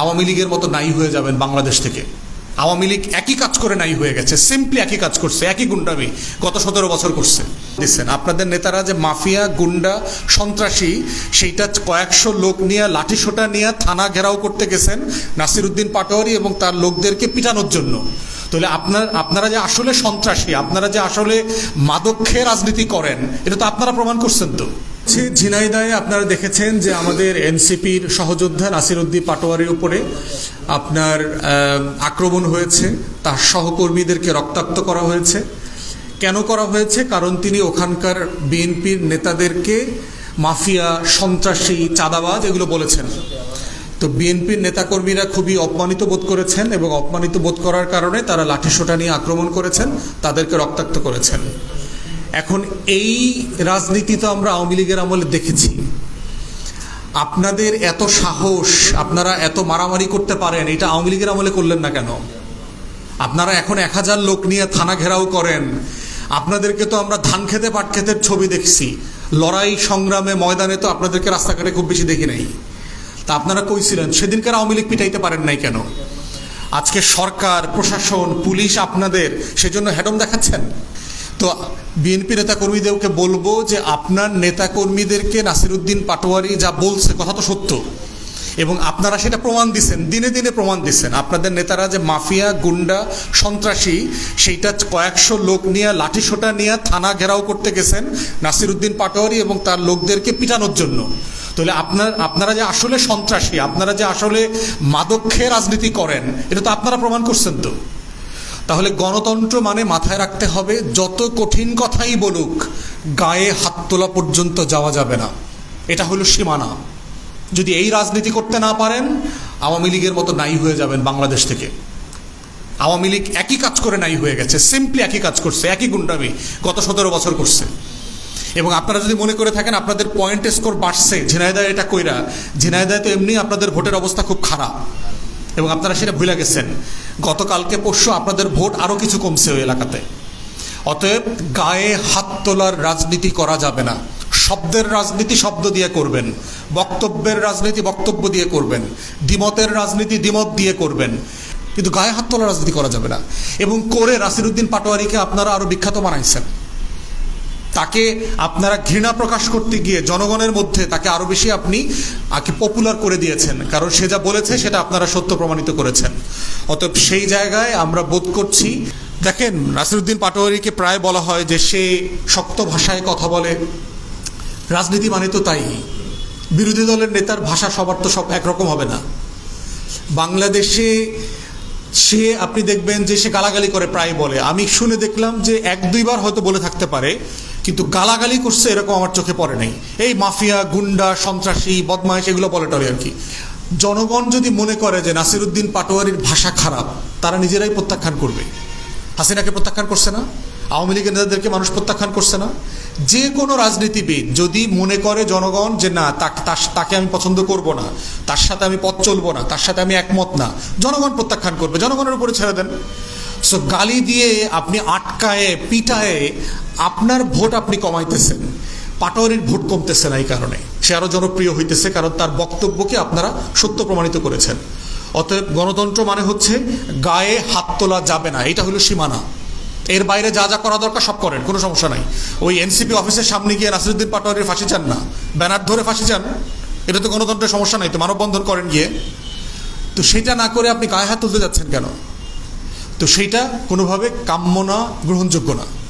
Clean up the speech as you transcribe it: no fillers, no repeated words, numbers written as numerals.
আওয়ামী লীগের মতো নাই হয়ে যাবেন বাংলাদেশ থেকে। আওয়ামী লীগ একই কাজ করে নাই হয়ে গেছে, সিম্পলি একই কাজ করছে, একই গুন্ডামি গত 17 বছর করছে। দিচ্ছেন আপনাদের নেতারা যে মাফিয়া, গুন্ডা, সন্ত্রাসী, সেইটা কয়েকশো লোক নিয়ে লাঠিসোঁটা নিয়ে থানা ঘেরাও করতে গেছেন নাসিরউদ্দিন পাটোয়ারি এবং তার লোকদেরকে পিটানোর জন্য। তাহলে আপনারা যে আসলে সন্ত্রাসী, আপনারা যে আসলে মাদক রাজনীতি করেন, এটা তো আপনারা প্রমাণ করছেন। তো ঝিনাইদহে আপনারা দেখেছেন যে আমাদের এনসিপির সহযোদ্ধা নাসিরউদ্দিন পাটোয়ারির উপরে আপনার আক্রমণ হয়েছে, তার সহকর্মীদেরকে রক্তাক্ত করা হয়েছে। কেন করা হয়েছে? কারণ তিনি ওখানকার বিএনপির নেতাদেরকে মাফিয়া, সন্ত্রাসী, চাঁদাবাজ এগুলো বলেছেন। তো বিএনপির নেতাকর্মীরা খুবই অপমানিত বোধ করেছেন এবং অপমানিত বোধ করার কারণে তারা লাঠিসোঁটা নিয়ে আক্রমণ করেছেন, তাদেরকে রক্তাক্ত করেছেন। এখন এই রাজনীতি তো আমরা আওয়ামী লীগের আমলে দেখেছি। আপনাদের এত সাহস, আপনারা এত মারামারি করতে পারেন, এটা আওয়ামী লীগের আমলে করলেন না কেন? আপনারা এখন 1000 লোক নিয়ে থানা ঘেরাও করেন। আপনাদেরকে তো আমরা ধান খেতে পাট খেতের ছবি দেখছি, লড়াই সংগ্রামে ময়দানে তো আপনাদেরকে রাস্তাঘাটে খুব বেশি দেখি নাই। তা আপনারা কইছিলেন, সেদিনকার আওয়ামী লীগ পিটাইতে পারেন নাই কেন? আজকে সরকার, প্রশাসন, পুলিশ আপনাদের সেজন্য হেডম দেখাচ্ছেন। তো বিএনপি নেতাকর্মীদেরকে বলবো যে আপনার নেতাকর্মীদেরকে নাসিরউদ্দিন পাটোয়ারি যা বলছে কথা তো সত্য, এবং আপনারা সেটা প্রমাণ দিচ্ছেন, দিনে দিনে প্রমাণ দিচ্ছেন। আপনাদের নেতারা যে মাফিয়া, গুন্ডা, সন্ত্রাসী, সেইটা কয়েকশো লোক নিয়ে লাঠিসোঁটা নিয়ে থানা ঘেরাও করতে গেছেন নাসিরউদ্দিন পাটোয়ারি এবং তার লোকদেরকে পিটানোর জন্য। তাহলে আপনারা যে আসলে সন্ত্রাসী, আপনারা যে আসলে মাদক রাজনীতি করেন, এটা তো আপনারা প্রমাণ করছেন। তো তাহলে গণতন্ত্র মানে মাথায় রাখতে হবে, যত কঠিন কথাই বলুক, গায়ে হাত তোলা পর্যন্ত যাওয়া যাবে না। এটা হলো সীমানা। যদি এই রাজনীতি করতে না পারেন, আওয়ামী লীগের মতো নাই হয়ে যাবেন বাংলাদেশ থেকে। আওয়ামী লীগ একই কাজ করে নাই হয়ে গেছে, সিম্পলি একই কাজ করছে, একই গুন্ডামি গত 17 বছর করছে। এবং আপনারা যদি মনে করে থাকেন আপনাদের পয়েন্ট স্কোর বাড়ছে ঝিনাইদহে এটা কইরা, ঝিনাইদহে তো এমনি আপনাদের ভোটের অবস্থা খুব খারাপ এবং আপনারা সেটা ভুলে গেছেন। গতকালকে পরশু আপনাদের ভোট আরও কিছু কমছে ওই এলাকাতে। অতএব গায়ে হাত তোলার রাজনীতি করা যাবে না। শব্দের রাজনীতি শব্দ দিয়ে করবেন, বক্তব্যের রাজনীতি বক্তব্য দিয়ে করবেন, দ্বিমতের রাজনীতি দ্বিমত দিয়ে করবেন, কিন্তু গায়ে হাত তোলার রাজনীতি করা যাবে না। এবং করে নাসিরউদ্দিন পাটোয়ারিকে আপনারা আরও বিখ্যাত বানাইছেন। তাকে আপনারা ঘৃণা প্রকাশ করতে গিয়ে জনগণের মধ্যে তাকে আরও বেশি আপনি পপুলার করে দিয়েছেন, কারণ সে যা বলেছে সেটা আপনারা সত্য প্রমাণিত করেছেন। অতএব সেই জায়গায় আমরা বোধ করছি, দেখেন নাসিরউদ্দিন পাটোয়ারিকে প্রায় বলা হয় যে সে শক্ত ভাষায় কথা বলে। রাজনীতি মানে তো তাই। বিরোধী দলের নেতার ভাষা সবার তো সব একরকম হবে না। বাংলাদেশে সে আপনি দেখবেন যে সে গালাগালি করে, প্রায় বলে। আমি শুনে দেখলাম যে 1-2 বার হয়তো বলে থাকতে পারে, কিন্তু গালাগালি করছে এরকম আমার চোখে পড়ে নাই। এই মাফিয়া, গুন্ডা, সন্ত্রাসী, বদমাইশ এগুলো বলে টলে আর কি। জনগণ যদি মনে করে যে নাসিরউদ্দিন পাটোয়ারির ভাষা খারাপ, তারা নিজেরাই প্রত্যাখ্যান করবে। হাসিনাকে প্রত্যাখ্যান করছে না? আওয়ামী লীগের নেতাদেরকে মানুষ প্রত্যাখ্যান করছে না? যে কোনো রাজনীতিবিদ যদি মনে করে জনগণ যে না, তাকে আমি পছন্দ করব না, তার সাথে আমি পথ চলবো না, তার সাথে আমি একমত না, জনগণ প্রত্যাখ্যান করবে। জনগণের উপরে ছেড়ে দেন। সো গালি দিয়ে আপনি আটকায়ে পিটায়ে আপনার ভোট আপনি কমাইতেছেন, পাটোয়ারির ভোট কমতেছে না। এই কারণে সে আরও জনপ্রিয় হইতেছে, কারণ তার বক্তব্যকে আপনারা সত্য প্রমাণিত করেছেন। অতএব গণতন্ত্র মানে হচ্ছে গায়ে হাত তোলা যাবে না, এটা হলো সীমানা। এর বাইরে যা যা করা দরকার সব করেন, কোনো সমস্যা নাই। ওই এনসিপি অফিসের সামনে গিয়ে নাসিরউদ্দিন পাটোয়ারির ফাঁসি চান না, ব্যানার ধরে ফাঁসি চান, এটা তো গণতন্ত্রের সমস্যা নাই। তো মানববন্ধন করেন গিয়ে। তো সেটা না করে আপনি গায়ে হাত তুলতে যাচ্ছেন কেন? তো সেইটা কোনোভাবে কাম্য না, গ্রহণযোগ্য না।